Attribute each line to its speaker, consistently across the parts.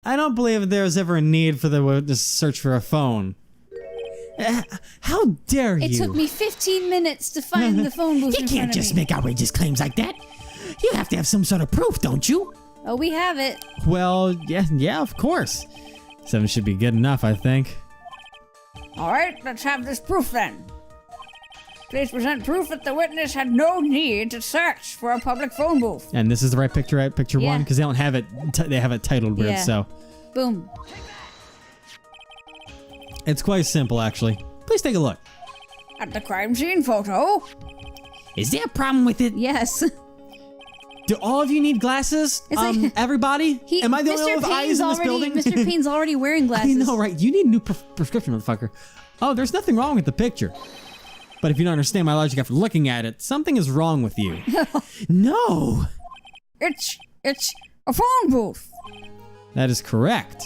Speaker 1: I don't believe there was ever a need for the witness to search for a phone. How dare you?
Speaker 2: It took me 15 minutes to find the phone booth.
Speaker 3: You can't just make outrageous claims like that. You have to have some sort of proof, don't you?
Speaker 2: Oh, we have it.
Speaker 1: Well, yeah, of course. 7 should be good enough, I think.
Speaker 4: All right, let's have this proof then. Please present proof that the witness had no need to search for a public phone booth.
Speaker 1: And this is the right picture, right? Picture
Speaker 2: Yeah.
Speaker 1: 1? Because they don't have it, they have it titled weird,
Speaker 2: Yeah.
Speaker 1: so.
Speaker 2: Boom.
Speaker 1: It's quite simple, actually. Please take a look.
Speaker 4: At the crime scene photo.
Speaker 3: Is there a problem with it?
Speaker 2: Yes.
Speaker 1: Do all of you need glasses?
Speaker 2: It's like-
Speaker 1: Everybody? Am I the only one with eyes in this building?
Speaker 2: Mr. Payne's already wearing
Speaker 1: I
Speaker 2: glasses.
Speaker 1: know, right? You need a new prescription, motherfucker. Oh, there's nothing wrong with the picture. But if you don't understand my logic after looking at it, something is wrong with you.
Speaker 3: No.
Speaker 4: It's a phone booth.
Speaker 1: That is correct.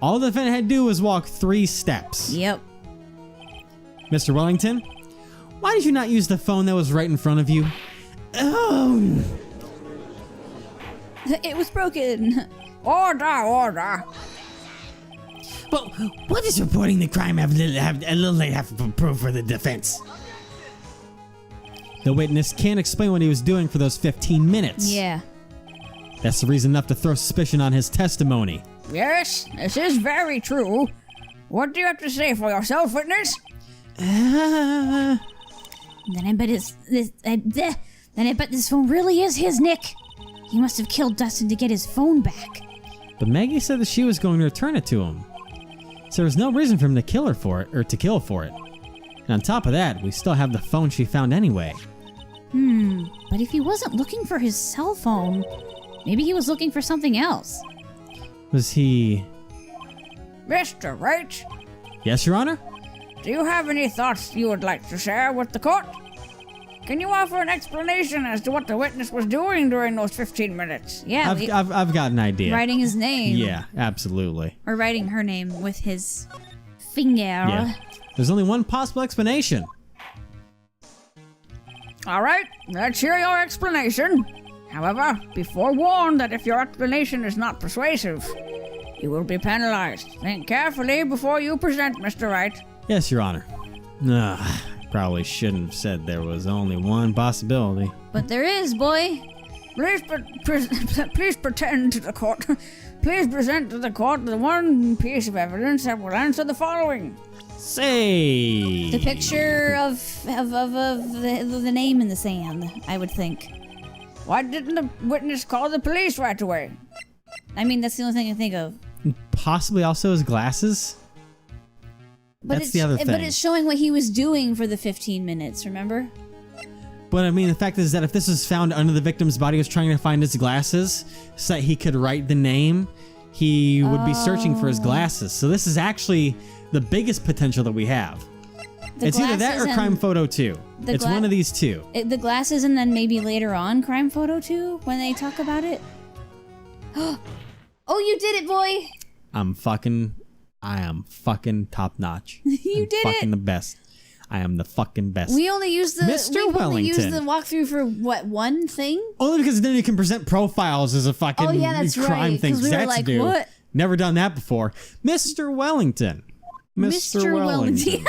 Speaker 1: All the defendant had to do was walk 3 steps.
Speaker 2: Yep.
Speaker 1: Mr. Wellington, why did you not use the phone that was right in front of you?
Speaker 3: Oh.
Speaker 2: It was broken.
Speaker 4: Order.
Speaker 3: But what does reporting the crime have a little late have to prove for the defense?
Speaker 1: The witness can't explain what he was doing for those 15 minutes.
Speaker 2: Yeah.
Speaker 1: That's the reason enough to throw suspicion on his testimony.
Speaker 4: Yes, this is very true. What do you have to say for yourself, witness?
Speaker 2: Then I bet this phone really is his, Nick. He must have killed Dustin to get his phone back.
Speaker 1: But Maggie said that she was going to return it to him. So there was no reason for him to kill her for it, or to kill for it. And on top of that, we still have the phone she found anyway.
Speaker 2: But if he wasn't looking for his cell phone, maybe he was looking for something else.
Speaker 1: Was he...
Speaker 4: Mr. Wright,
Speaker 1: Yes, Your Honor?
Speaker 4: do you have any thoughts you would like to share with the court? Can you offer an explanation as to what the witness was doing during those 15 minutes?
Speaker 2: Yeah,
Speaker 1: I've got an idea.
Speaker 2: writing his name.
Speaker 1: Yeah, absolutely.
Speaker 2: Or writing her name with his finger.
Speaker 1: Yeah. There's only one possible explanation.
Speaker 4: All right, let's hear your explanation. However, be forewarned that if your explanation is not persuasive, you will be penalized. Think carefully before you present, Mr. Wright.
Speaker 1: Yes, Your Honor. Probably shouldn't have said there was only one possibility.
Speaker 2: But there is, boy.
Speaker 4: Please pretend to the court. Please present to the court the one piece of evidence that will answer the following.
Speaker 1: Say...
Speaker 2: The picture of the name in the sand, I would think.
Speaker 4: Why didn't the witness call the police right away?
Speaker 2: I mean, that's the only thing I can think of.
Speaker 1: Possibly also his glasses?
Speaker 2: But
Speaker 1: That's the other thing.
Speaker 2: But it's showing what he was doing for the 15 minutes, remember?
Speaker 1: But I mean, the fact is that if this was found under the victim's body, he was trying to find his glasses so that he could write the name, he would be searching for his glasses. So this is actually the biggest potential that we have. It's either that or crime photo 2. It's one of these two.
Speaker 2: The glasses and then maybe later on crime photo 2 when they talk about it. Oh, you did it, boy!
Speaker 1: I am fucking top notch.
Speaker 2: You did
Speaker 1: fucking
Speaker 2: it!
Speaker 1: the best. I am the fucking best.
Speaker 2: We only used the walkthrough for what, one thing?
Speaker 1: Only because then you can present profiles as a fucking crime thing.
Speaker 2: We were like,
Speaker 1: new.
Speaker 2: what?
Speaker 1: Never done that before. Mr. Wellington. Mr. Wellington.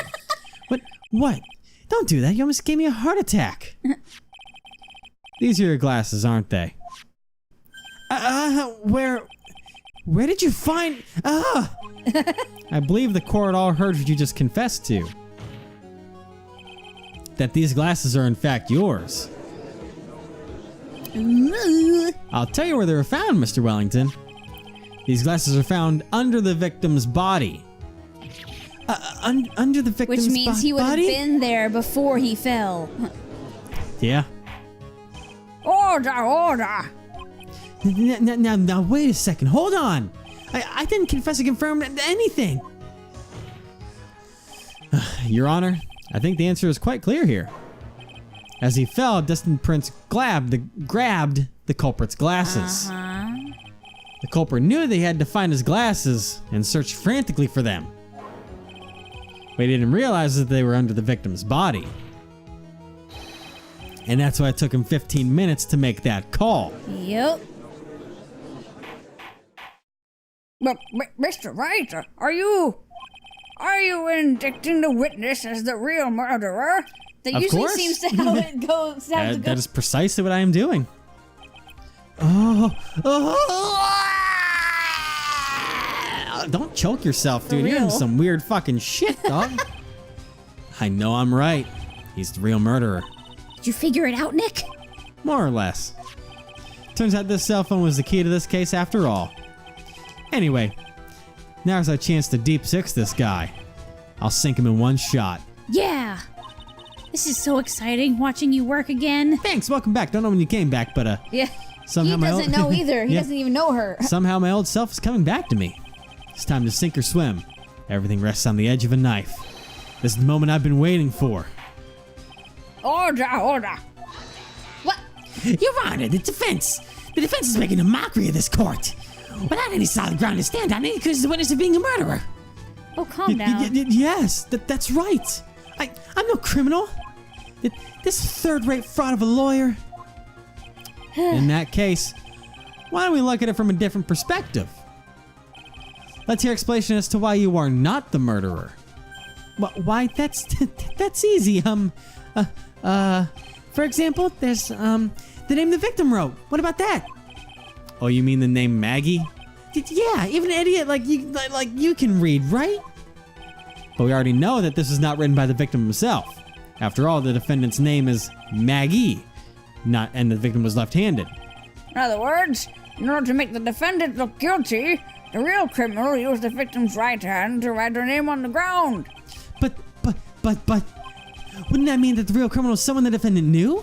Speaker 1: What? Don't do that. You almost gave me a heart attack. These are your glasses, aren't they? Where did you find... I believe the court all heard what you just confessed to. That these glasses are in fact yours. I'll tell you where they were found, Mr. Wellington. These glasses are found under the victim's body. Under the victim's body?
Speaker 2: Which means he would have been there before he fell.
Speaker 1: Yeah.
Speaker 4: Order!
Speaker 1: Now, wait a second. Hold on. I didn't confess or confirm anything. Your Honor, I think the answer is quite clear here. As he fell, Dustin Prince grabbed the culprit's glasses. The culprit knew that he had to find his glasses and searched frantically for them. But he didn't realize that they were under the victim's body. And that's why it took him 15 minutes to make that call.
Speaker 2: Yep.
Speaker 4: But, Mr. Wright, are you indicting the witness as the real murderer?
Speaker 2: That
Speaker 1: Of
Speaker 2: usually
Speaker 1: course.
Speaker 2: seems to how it goes.
Speaker 1: That is precisely what I am doing. Don't choke yourself, dude. You're in
Speaker 2: real.
Speaker 1: some weird fucking shit, dog. I know I'm right. He's the real murderer.
Speaker 2: Did you figure it out, Nick?
Speaker 1: More or less. Turns out this cell phone was the key to this case after all. Anyway, now's our chance to deep six this guy. I'll sink him in one shot.
Speaker 2: Yeah. This is so exciting, watching you work again.
Speaker 1: Thanks, welcome back. Don't know when you came back, but
Speaker 2: Yeah.
Speaker 1: somehow
Speaker 2: He
Speaker 1: my
Speaker 2: doesn't
Speaker 1: old-
Speaker 2: know either. He
Speaker 1: Yeah.
Speaker 2: doesn't even know her.
Speaker 1: Somehow my old self is coming back to me. It's time to sink or swim. Everything rests on the edge of a knife. This is the moment I've been waiting for.
Speaker 4: Order.
Speaker 2: What?
Speaker 3: Your Honor, the defense is making a mockery of this court. Without any solid ground to stand on, it accuses the witness of being a murderer.
Speaker 2: Oh, calm down.
Speaker 1: Yes, that's right. I'm no criminal. This third-rate fraud of a lawyer. In that case, why don't we look at it from a different perspective? Let's hear explanation as to why you are not the murderer. Why? That's easy. For example, there's the name the victim wrote. What about that? Oh, you mean the name Maggie? Yeah, even an idiot like you can read, right? But we already know that this is not written by the victim himself. After all, the defendant's name is Maggie, and the victim was left-handed.
Speaker 4: In other words, in order to make the defendant look guilty, the real criminal used the victim's right hand to write her name on the ground.
Speaker 1: But, wouldn't that mean that the real criminal is someone the defendant knew?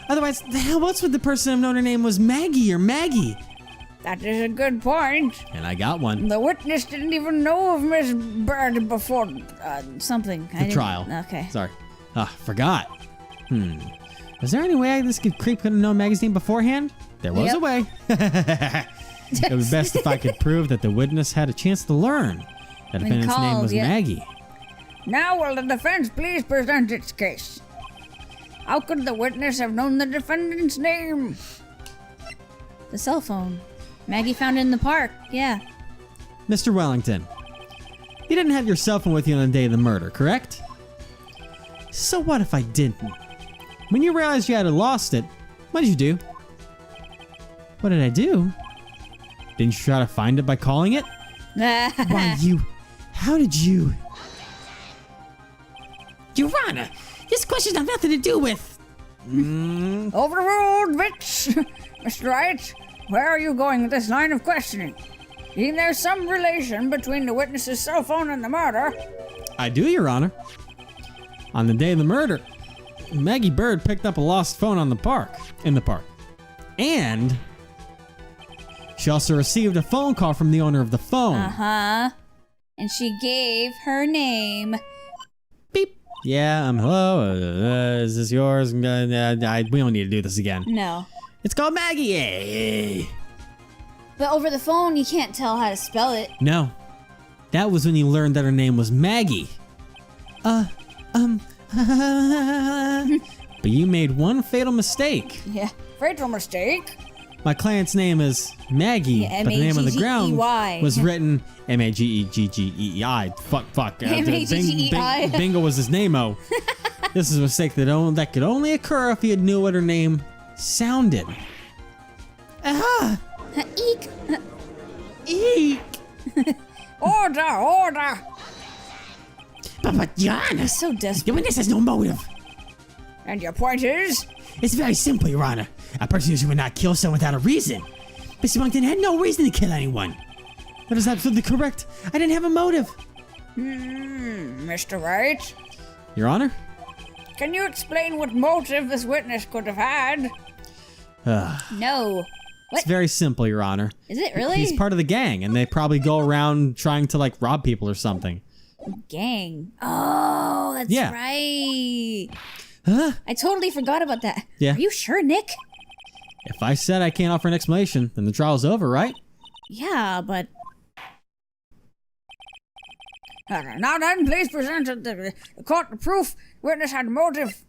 Speaker 1: Otherwise, the hell else would the person have known her name was Maggie or Maggie?
Speaker 4: That is a good point.
Speaker 1: And I got one.
Speaker 4: The witness didn't even know of Miss Bird before.
Speaker 2: Something.
Speaker 1: The trial.
Speaker 2: Okay.
Speaker 1: Sorry. Forgot. Is there any way this creep could have known Maggie's name beforehand? There was
Speaker 2: Yep.
Speaker 1: a way. It would be best if I could prove that the witness had a chance to learn that the defendant's name
Speaker 2: called,
Speaker 1: was
Speaker 2: yeah.
Speaker 1: Maggie.
Speaker 4: Now will the defense please present its case? How could the witness have known the defendant's name?
Speaker 2: The cell phone. Maggie found it in the park. Yeah.
Speaker 1: Mr. Wellington, you didn't have your cell phone with you on the day of the murder, correct? So what if I didn't? When you realized you had lost it, what did you do? What did I do? Didn't you try to find it by calling it? How did you?
Speaker 3: Your Honor, this question has nothing to do with...
Speaker 4: Overruled, bitch! Mr. Wright, where are you going with this line of questioning? You think there's some relation between the witness's cell phone and the murder?
Speaker 1: I do, Your Honor. On the day of the murder, Maggie Bird picked up a lost phone in the park. And she also received a phone call from the owner of the phone.
Speaker 2: Uh-huh. And she gave her name.
Speaker 1: Beep. Yeah, hello. Is this yours? We don't need to do this again.
Speaker 2: No.
Speaker 1: It's called Maggie. Hey.
Speaker 2: But over the phone, you can't tell how to spell it.
Speaker 1: No. That was when you learned that her name was Maggie. But you made one fatal mistake.
Speaker 2: Yeah.
Speaker 4: Fatal mistake?
Speaker 1: My client's name is Maggie,
Speaker 2: Yeah,
Speaker 1: but the name on the ground
Speaker 2: M-A-G-G-E-Y.
Speaker 1: was written Maggeeggeei. Fuck.
Speaker 2: M-A-G-G-E-I.
Speaker 1: Bingo was his name-o. This is a mistake that could only occur if you knew what her name sounded.
Speaker 2: Eek.
Speaker 1: Eek.
Speaker 4: Order!
Speaker 3: But Your Honor,
Speaker 2: So
Speaker 3: the
Speaker 2: desperate.
Speaker 3: witness has no motive.
Speaker 4: And your point is?
Speaker 3: It's very simple, Your Honor. A person usually would not kill someone without a reason. Mr. Wellington had no reason to kill anyone.
Speaker 1: That is absolutely correct. I didn't have a motive.
Speaker 4: Mr. Wright,
Speaker 1: Your Honor?
Speaker 4: can you explain what motive this witness could have had?
Speaker 2: No.
Speaker 1: It's very simple, Your Honor.
Speaker 2: Is it really?
Speaker 1: He's part of the gang, and they probably go around trying to, rob people or something.
Speaker 2: Gang. Oh, that's
Speaker 1: Yeah.
Speaker 2: right.
Speaker 1: Huh?
Speaker 2: I totally forgot about that.
Speaker 1: Yeah.
Speaker 2: Are you sure, Nick?
Speaker 1: If I said I can't offer an explanation, then the trial's over, right?
Speaker 2: Yeah, but
Speaker 4: Now then, please present the court the proof witness had motive.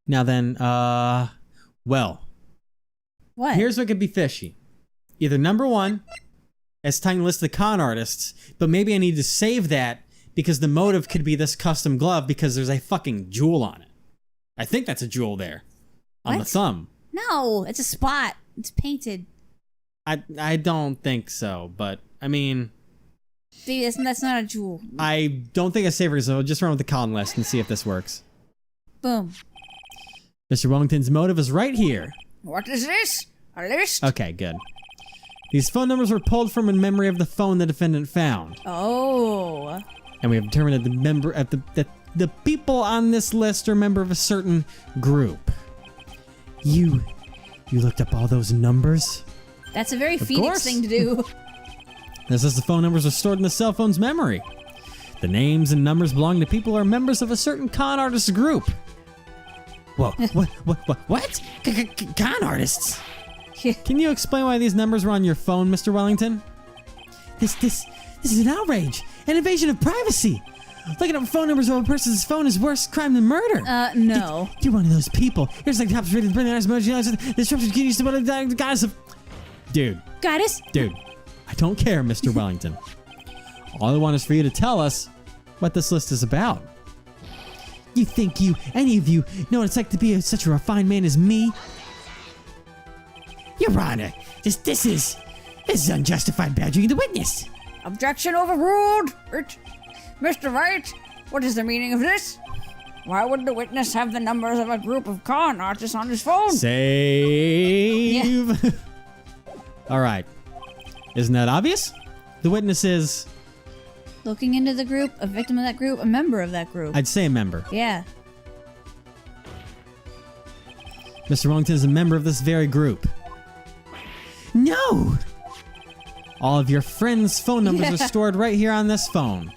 Speaker 1: Now then, well,
Speaker 2: what?
Speaker 1: here's what could be fishy. either number one, as tiny list of the con artists, but maybe I need to save that because the motive could be this custom glove because there's a fucking jewel on it. I think that's a jewel there. On the
Speaker 2: What?
Speaker 1: thumb.
Speaker 2: No, it's a spot. It's painted.
Speaker 1: I don't think so, but I mean,
Speaker 2: Baby, that's not a jewel.
Speaker 1: I don't think I save her, so I'll just run with the con list and see if this works.
Speaker 2: Boom.
Speaker 1: Mr. Wellington's motive is right here.
Speaker 4: What is this? A list?
Speaker 1: Okay, good. These phone numbers were pulled from in memory of the phone the defendant found.
Speaker 2: Oh.
Speaker 1: And we have determined that the people on this list are a member of a certain group. You looked up all those numbers?
Speaker 2: That's a very
Speaker 1: Of
Speaker 2: Phoenix
Speaker 1: course.
Speaker 2: thing to do.
Speaker 1: This says the phone numbers are stored in the cell phone's memory. The names and numbers belong to people who are members of a certain con artist group.
Speaker 3: Whoa, what? Con artists?
Speaker 1: Can you explain why these numbers were on your phone, Mr. Wellington?
Speaker 3: This is an outrage, an invasion of privacy. Looking up phone numbers of a person's phone is worse crime than murder.
Speaker 2: No.
Speaker 3: You're one of those people. Here's like cops ready to bring the emoji. Disruption can use the goddess of.
Speaker 1: Dude,
Speaker 2: Goddess?
Speaker 1: I don't care, Mr. Wellington. All I want is for you to tell us what this list is about.
Speaker 3: You think any of you, know what it's like to be such a refined man as me? Your Honor, this is unjustified badgering of the witness.
Speaker 4: Objection overruled. Mr. Wright, what is the meaning of this? Why would the witness have the numbers of a group of con artists on his phone?
Speaker 1: Save. All right. Isn't that obvious? The witness is,
Speaker 2: Looking into the group, a victim of that group, a member of that group.
Speaker 1: I'd say a member.
Speaker 2: Yeah.
Speaker 1: Mr. Wellington is a member of this very group.
Speaker 3: No!
Speaker 1: All of your friends' phone numbers are stored right here on this phone.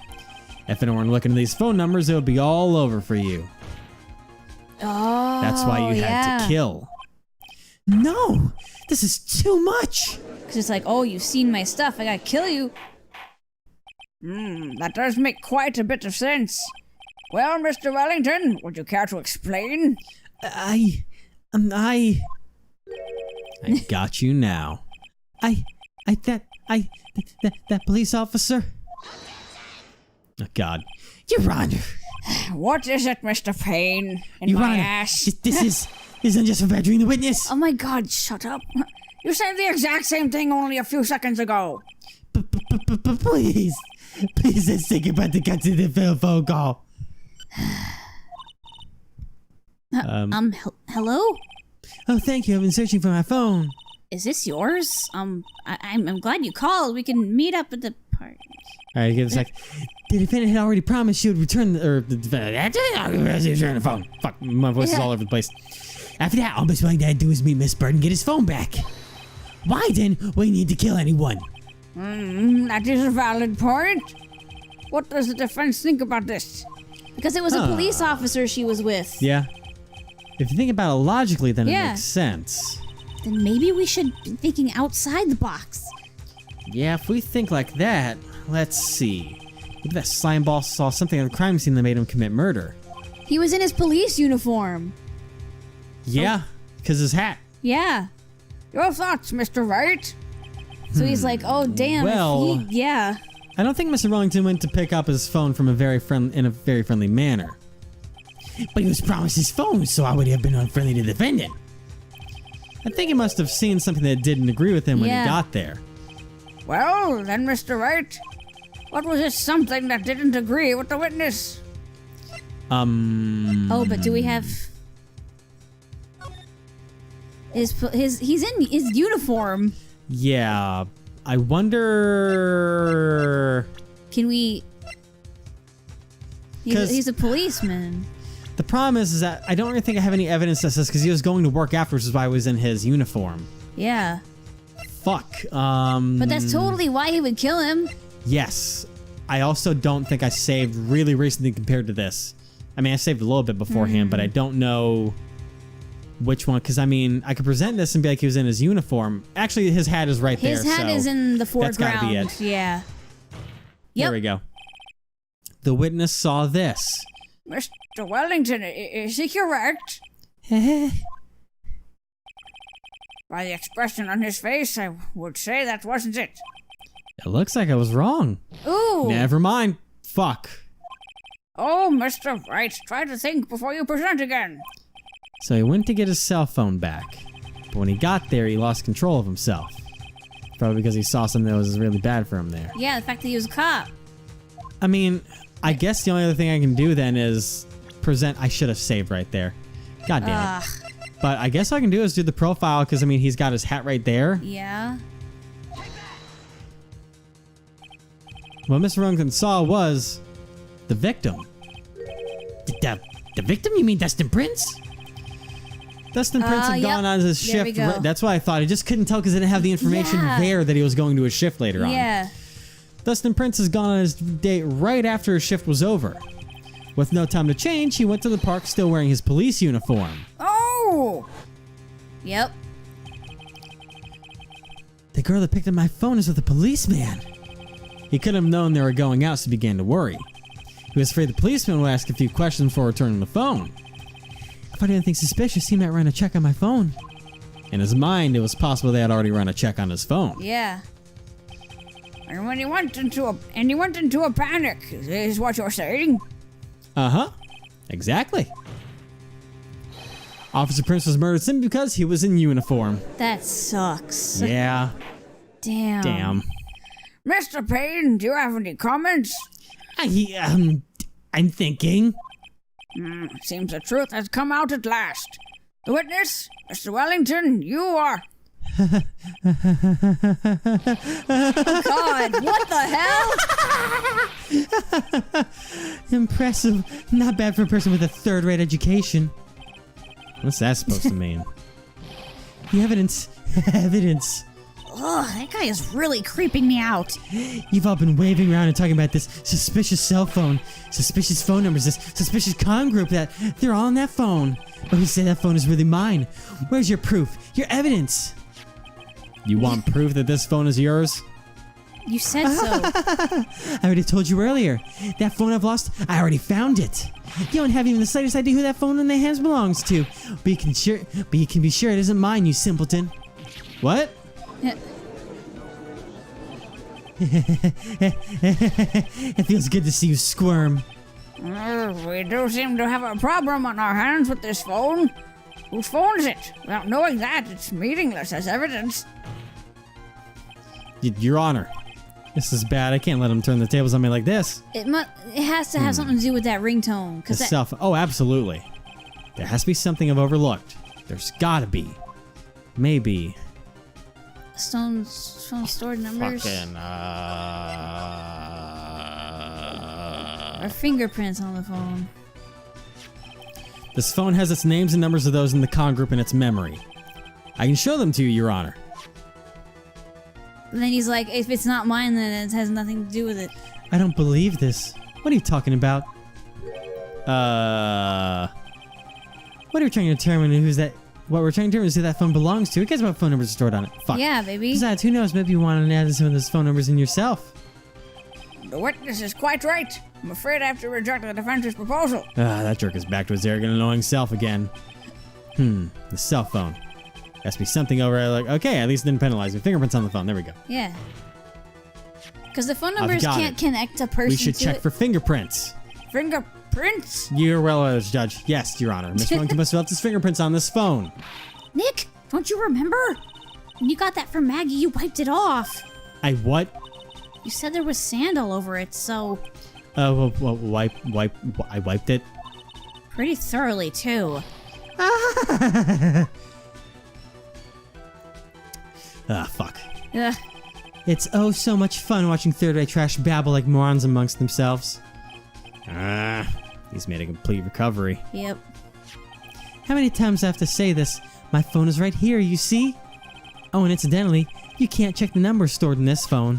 Speaker 1: If anyone were looking at these phone numbers, it would be all over for you.
Speaker 2: Oh,
Speaker 1: That's why you had to kill.
Speaker 3: No! This is too much!
Speaker 2: Because it's like, oh, you've seen my stuff. I gotta kill you.
Speaker 4: That does make quite a bit of sense. Well, Mr. Wellington, would you care to explain?
Speaker 3: I
Speaker 1: got you now.
Speaker 3: that police officer?
Speaker 1: Oh, God.
Speaker 3: Your Honor!
Speaker 4: What is it, Mr. Payne? In
Speaker 3: Your
Speaker 4: my
Speaker 3: Honor,
Speaker 4: ass?
Speaker 3: this is unjust for badgering the witness.
Speaker 2: Oh my god, shut up.
Speaker 4: You said the exact same thing only a few seconds ago.
Speaker 3: Please, let's think about the cut to the phone call.
Speaker 2: Hello?
Speaker 3: Oh, thank you. I've been searching for my phone.
Speaker 2: Is this yours? I'm glad you called. We can meet up at the party.
Speaker 1: All right, give it a sec.
Speaker 3: The defendant had already promised she would return return the phone.
Speaker 1: Fuck, my voice is all over the place.
Speaker 3: After that, all Miss Wellington had to do was meet Miss Bird and get his phone back. Why then would he need to kill anyone?
Speaker 4: That is a valid point. What does the defense think about this?
Speaker 2: Because it was a police officer she was with.
Speaker 1: Yeah. If you think about it logically, then it
Speaker 2: Yeah.
Speaker 1: makes sense.
Speaker 2: Then maybe we should be thinking outside the box.
Speaker 1: Yeah, if we think like that, let's see. Maybe that slime ball saw something at the crime scene that made him commit murder.
Speaker 2: He was in his police uniform.
Speaker 1: Yeah, because his hat.
Speaker 2: Yeah.
Speaker 4: Your thoughts, Mr. Wright?
Speaker 2: So he's like, oh damn.
Speaker 1: Well-
Speaker 2: yeah.
Speaker 1: I don't think Mr. Wellington went to pick up his phone from in a very friendly manner.
Speaker 3: But he was promised his phone, so I would have been unfriendly to the defendant.
Speaker 1: I think he must have seen something that didn't agree with him when
Speaker 2: Yeah.
Speaker 1: he got there.
Speaker 4: Well, then, Mr. Wright, what was this something that didn't agree with the witness?
Speaker 2: Oh, but do we have he's in his uniform.
Speaker 1: Yeah, I wonder.
Speaker 2: Can we?
Speaker 1: 'Cause-
Speaker 2: He's a policeman.
Speaker 1: The problem is that I don't really think I have any evidence that says because he was going to work afterwards, is why he was in his uniform.
Speaker 2: Yeah.
Speaker 1: Fuck.
Speaker 2: But that's totally why he would kill him.
Speaker 1: Yes. I also don't think I saved really recently compared to this. I mean, I saved a little bit beforehand, but I don't know which one. Because, I mean, I could present this and be like he was in his uniform. Actually, his hat is right there.
Speaker 2: His hat
Speaker 1: so
Speaker 2: is in the foreground.
Speaker 1: That's gotta be it.
Speaker 2: Yeah.
Speaker 1: There we go. The witness saw this.
Speaker 4: Mr. Wellington, is he correct? By the expression on his face, I would say that wasn't it.
Speaker 1: It looks like I was wrong.
Speaker 2: Ooh.
Speaker 1: Never mind. Fuck.
Speaker 4: Oh, Mr. Wright, try to think before you present again.
Speaker 1: So he went to get his cell phone back. But when he got there, he lost control of himself. Probably because he saw something that was really bad for him there.
Speaker 2: Yeah, the fact that he was a cop.
Speaker 1: I mean, I guess the only other thing I can do then is present. I should have saved right there. God damn it. But I guess all I can do is do the profile because, I mean, he's got his hat right there.
Speaker 2: Yeah.
Speaker 1: What Mr. Wellington saw was the victim.
Speaker 3: The victim? You mean Dustin Prince?
Speaker 1: Dustin Prince had gone on his
Speaker 2: There we
Speaker 1: shift.
Speaker 2: go.
Speaker 1: That's why I thought. I just couldn't tell because I didn't have the information there that he was going to his shift later on.
Speaker 2: Yeah.
Speaker 1: Dustin Prince has gone on his date right after his shift was over. With no time to change, he went to the park still wearing his police uniform.
Speaker 4: Oh!
Speaker 2: Yep.
Speaker 1: The girl that picked up my phone is with a policeman. He could have known they were going out, so he began to worry. He was afraid the policeman would ask a few questions before returning the phone. If I did anything suspicious, he might run a check on my phone. In his mind, it was possible they had already run a check on his phone.
Speaker 2: Yeah.
Speaker 4: And when he went into a panic, is what you're saying?
Speaker 1: Uh-huh. Exactly. Officer Prince was murdered simply because he was in uniform.
Speaker 2: That sucks.
Speaker 1: Yeah.
Speaker 2: Damn.
Speaker 1: Damn.
Speaker 4: Mr. Payne, do you have any comments?
Speaker 3: I'm thinking.
Speaker 4: Seems the truth has come out at last. The witness, Mr. Wellington, you are...
Speaker 2: God, what the hell?
Speaker 1: Impressive. Not bad for a person with a third-rate education. What's that supposed to mean? The evidence. Evidence.
Speaker 2: Ugh, that guy is really creeping me out.
Speaker 1: You've all been waving around and talking about this suspicious cell phone, suspicious phone numbers, this suspicious con group that they're all on that phone. But who said that phone is really mine? Where's your proof? Your evidence? You want proof that this phone is yours?
Speaker 2: You said so.
Speaker 1: I already told you earlier. That phone I've lost, I already found it. You don't have even the slightest idea who that phone in their hands belongs to. But you can be sure it isn't mine, you simpleton. What? It feels good to see you squirm.
Speaker 4: We do seem to have a problem on our hands with this phone. Whose phone is it? Without knowing that, it's meaningless as evidence.
Speaker 1: Your Honor, this is bad. I can't let him turn the tables on me like this.
Speaker 2: It has to have something to do with that ringtone.
Speaker 1: The cell phone. Oh, absolutely. There has to be something I've overlooked. There's gotta be. Maybe.
Speaker 2: Phone stored numbers.
Speaker 1: Fucking,
Speaker 2: Or fingerprints on the phone.
Speaker 1: This phone has its names and numbers of those in the con group in its memory. I can show them to you, Your Honor.
Speaker 2: And then he's like, if it's not mine, then it has nothing to do with it.
Speaker 1: I don't believe this. What are you talking about? What are we trying to determine who's that? What we're trying to determine is who that phone belongs to. Who cares about phone numbers stored on it? Fuck.
Speaker 2: Yeah, baby.
Speaker 1: Besides, who knows? Maybe you want to add some of those phone numbers in yourself.
Speaker 4: The witness is quite right. I'm afraid I have to reject the defense's proposal.
Speaker 1: That jerk is back to his arrogant, annoying self again. The cell phone. Has to be something over. Like, okay, at least it didn't penalize me. Fingerprints on the phone. There we go.
Speaker 2: Yeah. Because the phone numbers
Speaker 1: got
Speaker 2: can't
Speaker 1: it.
Speaker 2: connect a person
Speaker 1: We should
Speaker 2: to
Speaker 1: check
Speaker 2: it.
Speaker 1: for fingerprints.
Speaker 4: Fingerprints?
Speaker 1: You're well as judge. Yes, Your Honor. Mr. Wellington must have left his fingerprints on this phone.
Speaker 2: Nick, don't you remember? When you got that from Maggie, you wiped it off.
Speaker 1: I what?
Speaker 2: You said there was sand all over it, so
Speaker 1: I wiped it.
Speaker 2: pretty thoroughly too.
Speaker 1: Fuck.
Speaker 2: Ugh.
Speaker 1: It's oh so much fun watching third-rate trash babble like morons amongst themselves. He's made a complete recovery.
Speaker 2: Yep.
Speaker 1: How many times do I have to say this? My phone is right here, you see? Oh, and incidentally, you can't check the numbers stored in this phone.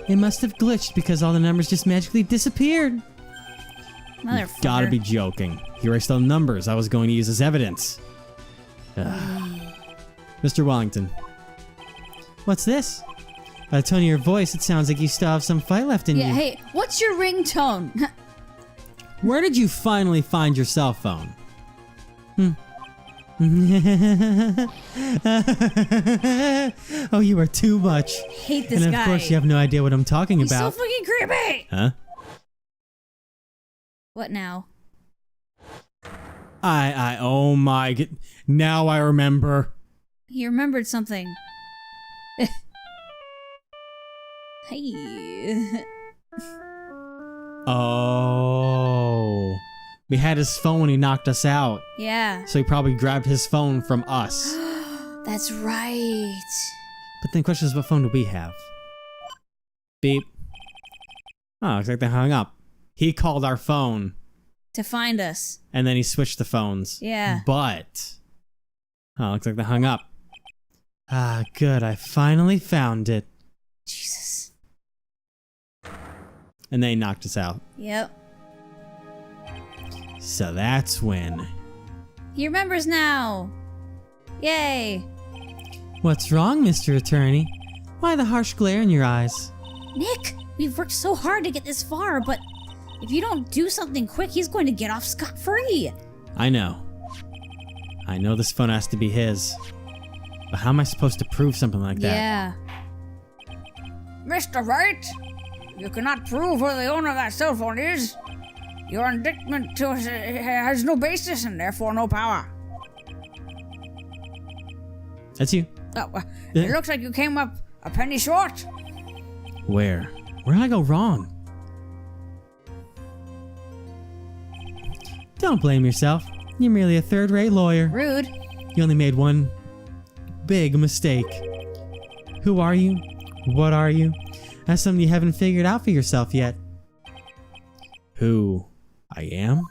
Speaker 1: It must have glitched because all the numbers just magically disappeared.
Speaker 2: Motherfucker.
Speaker 1: Gotta be joking. Here are still numbers I was going to use as evidence. Mr. Wellington. What's this? By the tone of your voice, it sounds like you still have some fight left in
Speaker 2: Yeah,
Speaker 1: you.
Speaker 2: hey, what's your ringtone?
Speaker 1: Where did you finally find your cell phone? Oh, you are too much.
Speaker 2: Hate this
Speaker 1: and
Speaker 2: guy.
Speaker 1: of course, you have no idea what I'm talking
Speaker 4: He's so
Speaker 1: about.
Speaker 4: fucking creepy.
Speaker 1: Huh?
Speaker 2: What now?
Speaker 1: Oh my. Now I remember.
Speaker 2: He remembered something. Hey.
Speaker 1: Oh. We had his phone when he knocked us out.
Speaker 2: Yeah.
Speaker 1: So he probably grabbed his phone from us.
Speaker 2: That's right.
Speaker 1: But then the question is, what phone do we have? Beep. Oh, looks like they hung up. He called our phone.
Speaker 2: To find us.
Speaker 1: And then he switched the phones.
Speaker 2: Yeah.
Speaker 1: But... Oh, looks like they hung up. Ah, good. I finally found it.
Speaker 2: Jesus.
Speaker 1: And they knocked us out.
Speaker 2: Yep.
Speaker 1: So that's when...
Speaker 2: He remembers now. Yay.
Speaker 1: What's wrong, Mr. Attorney? Why the harsh glare in your eyes?
Speaker 2: Nick, we've worked so hard to get this far, but if you don't do something quick, he's going to get off scot-free.
Speaker 1: I know. I know this phone has to be his. But how am I supposed to prove something like that?
Speaker 2: Yeah.
Speaker 4: Mr. Wright, you cannot prove who the owner of that cell phone is. Your indictment to us has no basis and therefore no power.
Speaker 1: That's you.
Speaker 4: Oh, it looks like you came up a penny short.
Speaker 1: Where? Where did I go wrong? Don't blame yourself. You're merely a third-rate lawyer.
Speaker 2: Rude.
Speaker 1: You only made one big mistake. Who are you? What are you? That's something you haven't figured out for yourself yet. Who I am?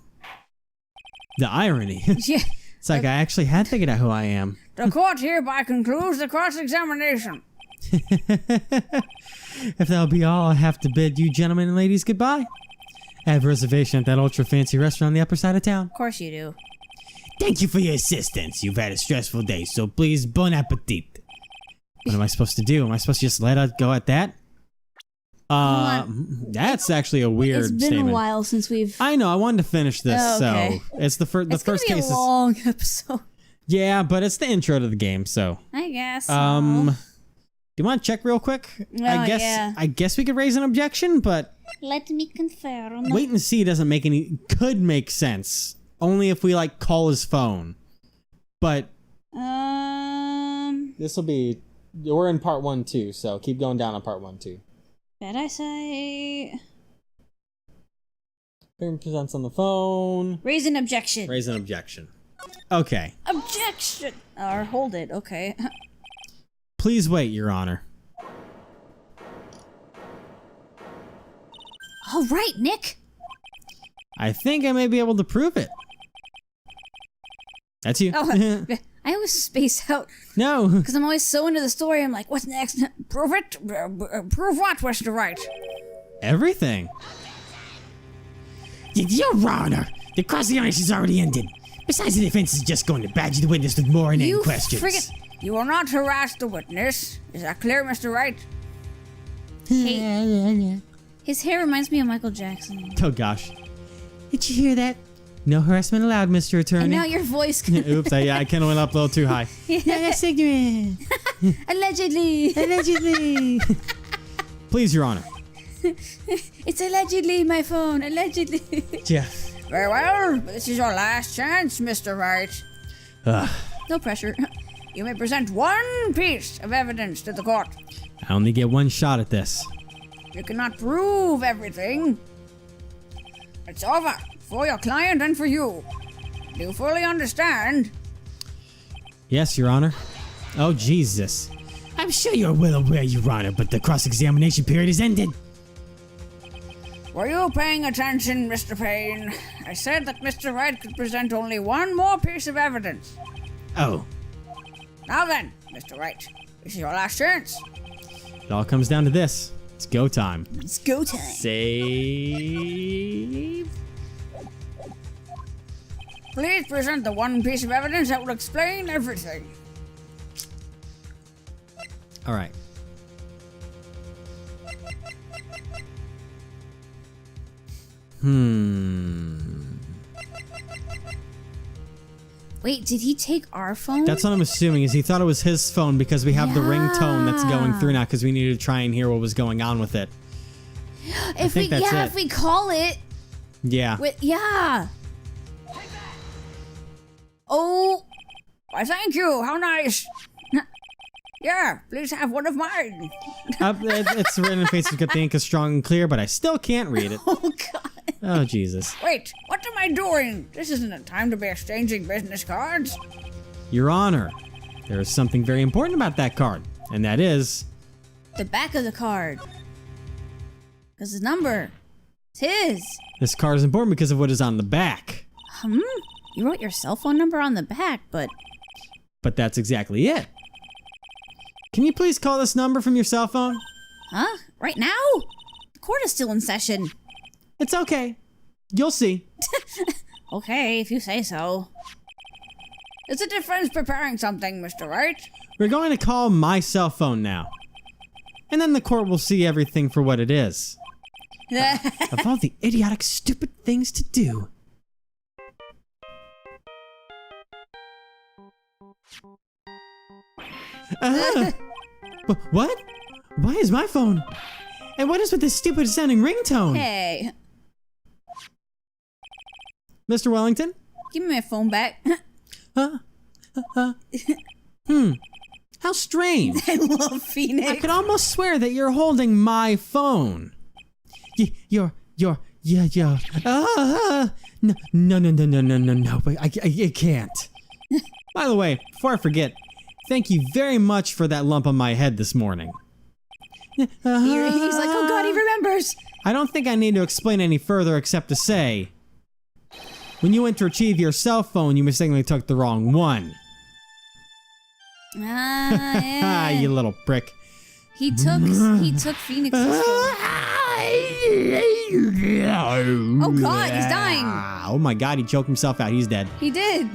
Speaker 1: The irony.
Speaker 2: Yeah.
Speaker 1: It's like I actually had figured out who I am.
Speaker 4: The court hereby concludes the cross-examination.
Speaker 1: If that'll be all, I have to bid you gentlemen and ladies goodbye. I have a reservation at that ultra-fancy restaurant on the upper side of town.
Speaker 2: Of course you do.
Speaker 3: Thank you for your assistance. You've had a stressful day, so please, bon appetit.
Speaker 1: What am I supposed to do? Am I supposed to just let it go at that? That's actually a weird
Speaker 2: It's been
Speaker 1: statement.
Speaker 2: a while since we've...
Speaker 1: I know. I wanted to finish this,
Speaker 2: Oh, okay.
Speaker 1: so it's the first. The
Speaker 2: it's gonna
Speaker 1: first
Speaker 2: be
Speaker 1: case
Speaker 2: a long episode.
Speaker 1: Yeah, but it's the intro to the game, so.
Speaker 2: I guess.
Speaker 1: Do you want to check real quick?
Speaker 2: Oh, yeah.
Speaker 1: I guess we could raise an objection, but
Speaker 2: Let me confirm.
Speaker 1: wait and see doesn't make any. Could make sense only if we like call his phone. But this will be. We're in part 1 too, so keep going down on part 1 too.
Speaker 2: Did I say...
Speaker 1: Fingerprint presents on the phone.
Speaker 2: Raise an objection.
Speaker 1: Raise an objection. Okay.
Speaker 2: Objection! Or hold it, okay.
Speaker 1: Please wait, Your Honor.
Speaker 2: All right, Nick.
Speaker 1: I think I may be able to prove it. That's you.
Speaker 2: Oh, I always space out
Speaker 1: No.
Speaker 2: because I'm always so into the story. I'm like, what's next?
Speaker 4: Prove it? Prove what, Mr. Wright?
Speaker 1: Everything.
Speaker 3: Your Honor, the cross-examination's already ended. Besides, the defense is just going to badger the witness with more inane
Speaker 2: You
Speaker 3: questions.
Speaker 2: friggin'...
Speaker 4: You will not harass the witness. Is that clear, Mr. Wright?
Speaker 2: His hair reminds me of Michael Jackson.
Speaker 1: Oh gosh.
Speaker 3: Did you hear that?
Speaker 1: No harassment allowed, Mr. Attorney.
Speaker 2: And now your voice...
Speaker 1: Oops, I kind of went up a little too high.
Speaker 3: That's ignorant.
Speaker 2: Allegedly.
Speaker 3: Allegedly.
Speaker 1: Please, Your Honor.
Speaker 2: It's allegedly my phone. Allegedly.
Speaker 1: Yeah.
Speaker 4: Very well. This is your last chance, Mr. Wright.
Speaker 2: No pressure.
Speaker 4: You may present one piece of evidence to the court.
Speaker 1: I only get one shot at this.
Speaker 4: You cannot prove everything. It's over for your client and for you. Do you fully understand?
Speaker 1: Yes, Your Honor. Oh, Jesus.
Speaker 3: I'm sure you're well aware, Your Honor, but the cross-examination period is ended.
Speaker 4: Were you paying attention, Mr. Payne? I said that Mr. Wright could present only one more piece of evidence.
Speaker 3: Oh,
Speaker 4: Now then, Mr. Wright, this is your last chance.
Speaker 1: It all comes down to this. It's go time.
Speaker 2: It's go time.
Speaker 1: Save.
Speaker 4: Please present the one piece of evidence that will explain everything.
Speaker 1: All right.
Speaker 2: Wait, did he take our phone?
Speaker 1: That's what I'm assuming, is he thought it was his phone because we have the ringtone that's going through now because we needed to try and hear what was going on with it.
Speaker 2: If we call it.
Speaker 1: Yeah.
Speaker 2: Yeah.
Speaker 4: Oh, why thank you. How nice. Yeah, please have one of mine.
Speaker 1: It's written in Facebook that the ink is strong and clear, but I still can't read it.
Speaker 2: Oh, God.
Speaker 1: Oh, Jesus.
Speaker 4: Wait, what am I doing? This isn't a time to be exchanging business cards.
Speaker 1: Your Honor, there is something very important about that card, and that is...
Speaker 2: The back of the card. Because the number. It's his.
Speaker 1: This card is important because of what is on the back.
Speaker 2: You wrote your cell phone number on the back, but...
Speaker 1: But that's exactly it. Can you please call this number from your cell phone?
Speaker 2: Huh? Right now? The court is still in session.
Speaker 1: It's okay. You'll see.
Speaker 2: Okay, if you say so.
Speaker 4: Is the defense preparing something, Mr. Wright?
Speaker 1: We're going to call my cell phone now. And then the court will see everything for what it is. Of all the idiotic, stupid things to do. What? Why is my phone? And what is with this stupid sounding ringtone?
Speaker 2: Hey,
Speaker 1: Mr. Wellington?
Speaker 2: give me my phone back.
Speaker 1: How strange.
Speaker 2: I love Phoenix.
Speaker 1: I could almost swear that you're holding my phone. No, but I can't. By the way, before I forget, thank you very much for that lump on my head this morning.
Speaker 2: He's like, oh God, he remembers.
Speaker 1: I don't think I need to explain any further except to say, when you went to retrieve your cell phone, you mistakenly took the wrong one.
Speaker 2: Yeah.
Speaker 1: You little prick.
Speaker 2: He took Phoenix's phone. Oh God, he's dying.
Speaker 1: Oh my God, he choked himself out. He's dead.
Speaker 2: He did.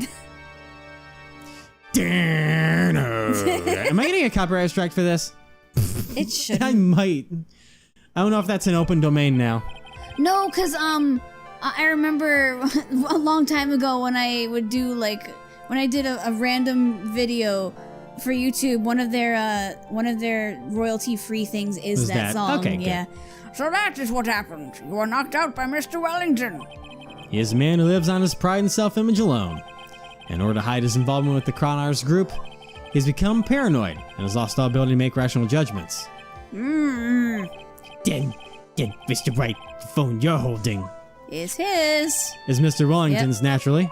Speaker 1: Am I getting a copyright strike for this?
Speaker 2: It should.
Speaker 1: I might. I don't know if that's an open domain now.
Speaker 2: No, because I remember a long time ago when I would do when I did a random video for YouTube, one of their royalty-free things is
Speaker 1: Was that?
Speaker 2: song.
Speaker 1: Okay, good.
Speaker 2: Yeah.
Speaker 4: So that is what happened. You were knocked out by Mr. Wellington.
Speaker 1: He is a man who lives on his pride and self-image alone. In order to hide his involvement with the Cronars group, he's become paranoid and has lost all ability to make rational judgments. Then, Mr. Wright, the phone you're holding
Speaker 2: Is his.
Speaker 1: is Mr. Wellington's, naturally.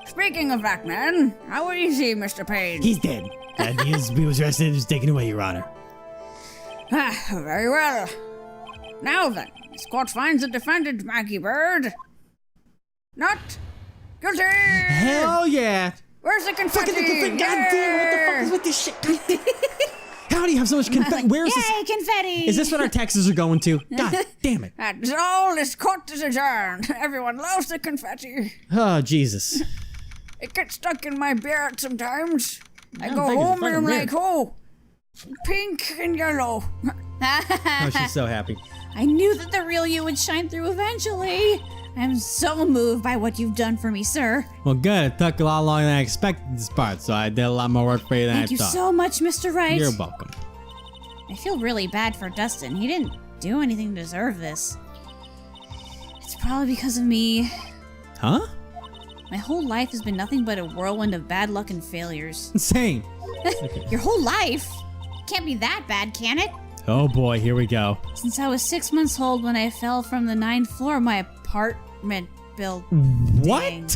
Speaker 4: Speaking of that man, how easy, Mr. Payne?
Speaker 3: He's dead. He was arrested and was taken away, Your Honor.
Speaker 4: Very well. Now then, this court finds the defendant, Maggie Bird, not guilty.
Speaker 1: Hell yeah!
Speaker 4: Where's the confetti?
Speaker 1: God damn, what the fuck is with this shit? How do you have so much confetti? Where is this?
Speaker 2: Yay, confetti!
Speaker 1: Is this what our taxes are going to? God damn it.
Speaker 4: That's all. This court is adjourned. Everyone loves the confetti.
Speaker 1: Oh, Jesus.
Speaker 4: It gets stuck in my beard sometimes. I
Speaker 1: don't
Speaker 4: go
Speaker 1: think it's a
Speaker 4: home and I'm
Speaker 1: fucking
Speaker 4: like, oh, pink and yellow.
Speaker 1: Oh, she's so happy.
Speaker 2: I knew that the real you would shine through eventually. I'm so moved by what you've done for me, sir.
Speaker 1: Well, good. It took a lot longer than I expected this part, so I did a lot more work for you than
Speaker 2: Thank
Speaker 1: I
Speaker 2: you
Speaker 1: thought.
Speaker 2: so much, Mr. Wright.
Speaker 1: You're welcome.
Speaker 2: I feel really bad for Dustin. He didn't do anything to deserve this. It's probably because of me.
Speaker 1: Huh?
Speaker 2: My whole life has been nothing but a whirlwind of bad luck and failures.
Speaker 1: Same.
Speaker 2: Your whole life? Can't be that bad, can it?
Speaker 1: Oh boy, here we go.
Speaker 2: Since I was 6 months old when I fell from the 9th floor of my apartment building.
Speaker 1: What?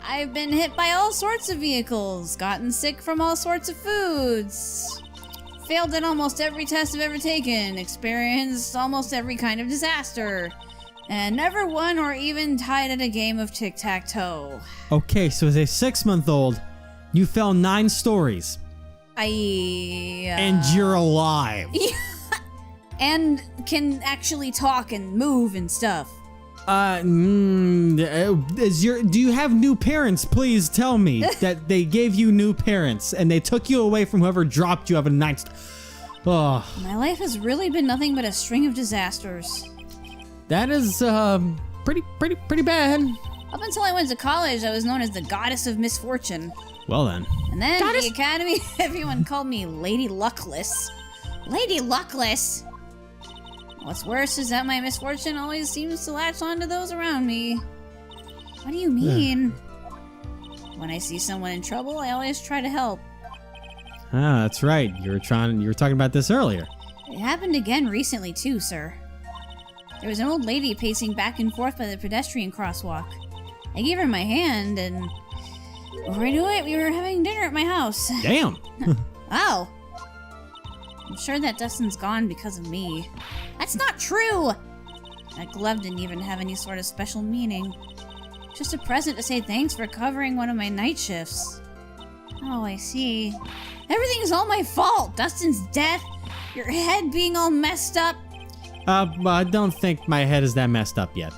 Speaker 2: I've been hit by all sorts of vehicles, gotten sick from all sorts of foods, failed at almost every test I've ever taken, experienced almost every kind of disaster, and never won or even tied at a game of tic-tac-toe.
Speaker 1: Okay, so as a 6-month-old, you fell 9 stories. And you're alive.
Speaker 2: And can actually talk and move and stuff.
Speaker 1: Do you have new parents? Please tell me that they gave you new parents and they took you away from whoever dropped you of a 9th. Oh,
Speaker 2: My life has really been nothing but a string of disasters.
Speaker 1: that is pretty bad.
Speaker 2: Up until I went to college, I was known as the Goddess of Misfortune.
Speaker 1: Well then.
Speaker 2: And then at the academy, everyone called me Lady Luckless. Lady Luckless? What's worse is that my misfortune always seems to latch onto those around me. What do you mean? When I see someone in trouble, I always try to help.
Speaker 1: Ah, that's right. You were talking about this earlier.
Speaker 2: It happened again recently too, sir. There was an old lady pacing back and forth by the pedestrian crosswalk. I gave her my hand, and before I knew it, we were having dinner at my house.
Speaker 1: Damn.
Speaker 2: Wow. I'm sure that Dustin's gone because of me. That's not true! That glove didn't even have any sort of special meaning. Just a present to say thanks for covering one of my night shifts. Oh, I see. Everything is all my fault! Dustin's death, your head being all messed up.
Speaker 1: I don't think my head is that messed up yet.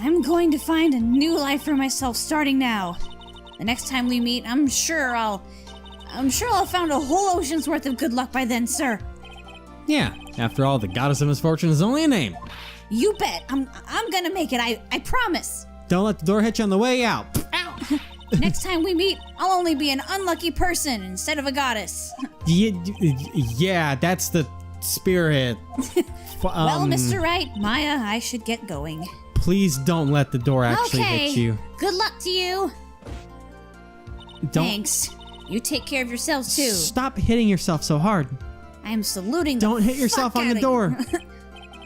Speaker 2: I'm going to find a new life for myself starting now. The next time we meet, I'm sure I'll have found a whole ocean's worth of good luck by then, sir.
Speaker 1: Yeah, after all, the Goddess of Misfortune is only a name.
Speaker 2: You bet. I'm gonna make it. I promise.
Speaker 1: Don't let the door hit you on the way out.
Speaker 2: Ow. Next time we meet, I'll only be an unlucky person instead of a goddess.
Speaker 1: Yeah, that's the spirit.
Speaker 2: Well, Mr. Wright, Maya, I should get going.
Speaker 1: Please don't let the door actually hit you.
Speaker 2: Good luck to you. Thanks. You take care of yourselves too.
Speaker 1: Stop hitting yourself so hard.
Speaker 2: I am saluting the
Speaker 1: Don't hit yourself on the door.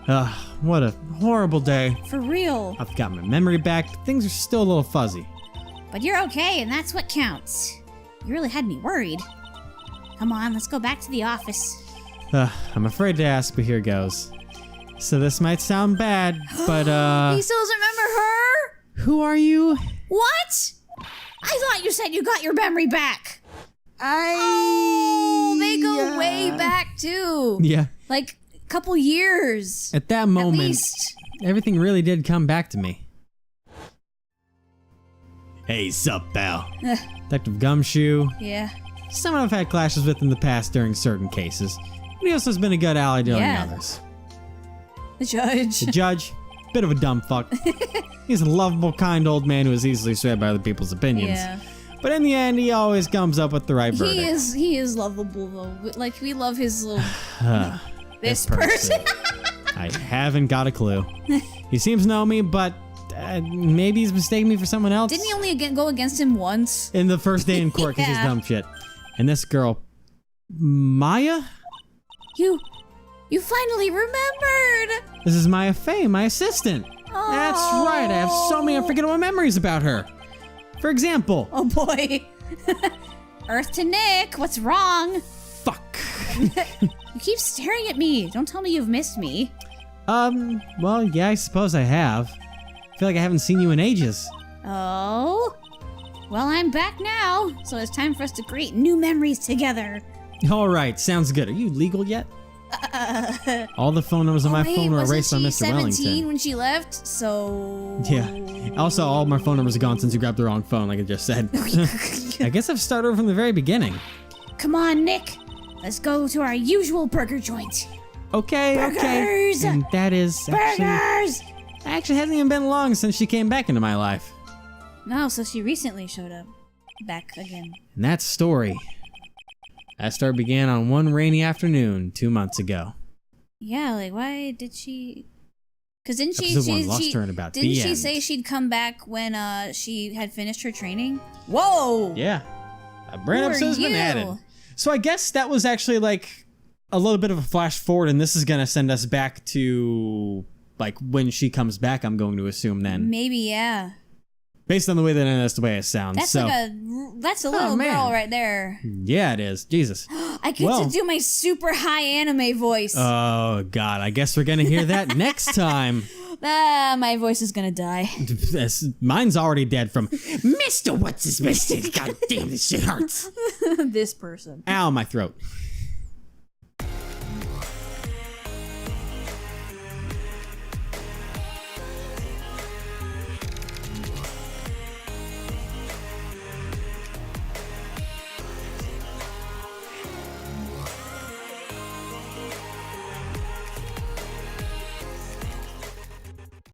Speaker 1: Ugh, what a horrible day.
Speaker 2: For real.
Speaker 1: I've got my memory back, but things are still a little fuzzy.
Speaker 2: But you're okay, and that's what counts. You really had me worried. Come on, let's go back to the office.
Speaker 1: I'm afraid to ask, but here goes. So this might sound bad, but
Speaker 2: He still doesn't remember her?
Speaker 1: who are you?
Speaker 2: What? I thought you said you got your memory back.
Speaker 1: Oh,
Speaker 2: They go way back too.
Speaker 1: Yeah.
Speaker 2: Like a couple years.
Speaker 1: At that moment,
Speaker 2: At least.
Speaker 1: everything really did come back to me. Hey, sup, pal? Detective Gumshoe.
Speaker 2: Yeah.
Speaker 1: Someone I've had clashes with in the past during certain cases. But he also has been a good ally during others.
Speaker 2: The judge.
Speaker 1: The judge, bit of a dumb fuck. He's a lovable, kind old man who is easily swayed by other people's opinions.
Speaker 2: Yeah.
Speaker 1: But in the end, he always comes up with the right verdict.
Speaker 2: He is lovable though. Like we love his little this
Speaker 1: person.
Speaker 2: person.
Speaker 1: I haven't got a clue. He seems to know me, but maybe he's mistaken me for someone else.
Speaker 2: Didn't he only go against him once?
Speaker 1: In the first day in court, because he's dumb shit. And this girl, Maya?
Speaker 2: You finally remembered!
Speaker 1: This is Maya Fey, my assistant.
Speaker 2: Oh.
Speaker 1: That's right, I have so many unforgettable memories about her. For example.
Speaker 2: Oh boy. Earth to Nick, what's wrong?
Speaker 1: Fuck.
Speaker 2: You keep staring at me. Don't tell me you've missed me.
Speaker 1: Well, yeah, I suppose I have. I feel like I haven't seen you in ages.
Speaker 2: Oh? Well, I'm back now, so it's time for us to create new memories together.
Speaker 1: All right, sounds good. Are you legal yet? All the phone numbers on my phone were erased by Mr. Wellington.
Speaker 2: 17 when she left, so...
Speaker 1: Yeah. Also, all my phone numbers are gone since you grabbed the wrong phone, like I just said. I guess I've started over from the very beginning.
Speaker 2: Come on, Nick. Let's go to our usual burger joint.
Speaker 1: Okay,
Speaker 2: Burgers!
Speaker 1: okay. And that is
Speaker 2: Burgers!
Speaker 1: actually hasn't even been long since she came back into my life.
Speaker 2: No, so she recently showed up. Back again.
Speaker 1: And that story began on one rainy afternoon 2 months ago.
Speaker 2: Yeah, like why did she? Because didn't she?
Speaker 1: Episode 1 lost her in about
Speaker 2: Didn't
Speaker 1: the
Speaker 2: she
Speaker 1: end.
Speaker 2: say she'd come back when she had finished her training? Whoa!
Speaker 1: Yeah, a brand
Speaker 2: Who
Speaker 1: new episode's
Speaker 2: are
Speaker 1: been
Speaker 2: you?
Speaker 1: added. So I guess that was actually like a little bit of a flash forward, and this is gonna send us back to like when she comes back. I'm going to assume then,
Speaker 2: Maybe yeah.
Speaker 1: based on the way that's the way it sounds.
Speaker 2: That's
Speaker 1: so
Speaker 2: that's a little
Speaker 1: man.
Speaker 2: girl right there.
Speaker 1: yeah, it is. Jesus.
Speaker 2: I get to do my super high anime voice.
Speaker 1: Oh God, I guess we're gonna hear that next time.
Speaker 2: My voice is gonna die.
Speaker 1: Mine's already dead from
Speaker 3: Mr. What's his mistake? God damn, this shit hurts.
Speaker 2: This person.
Speaker 1: ow my throat.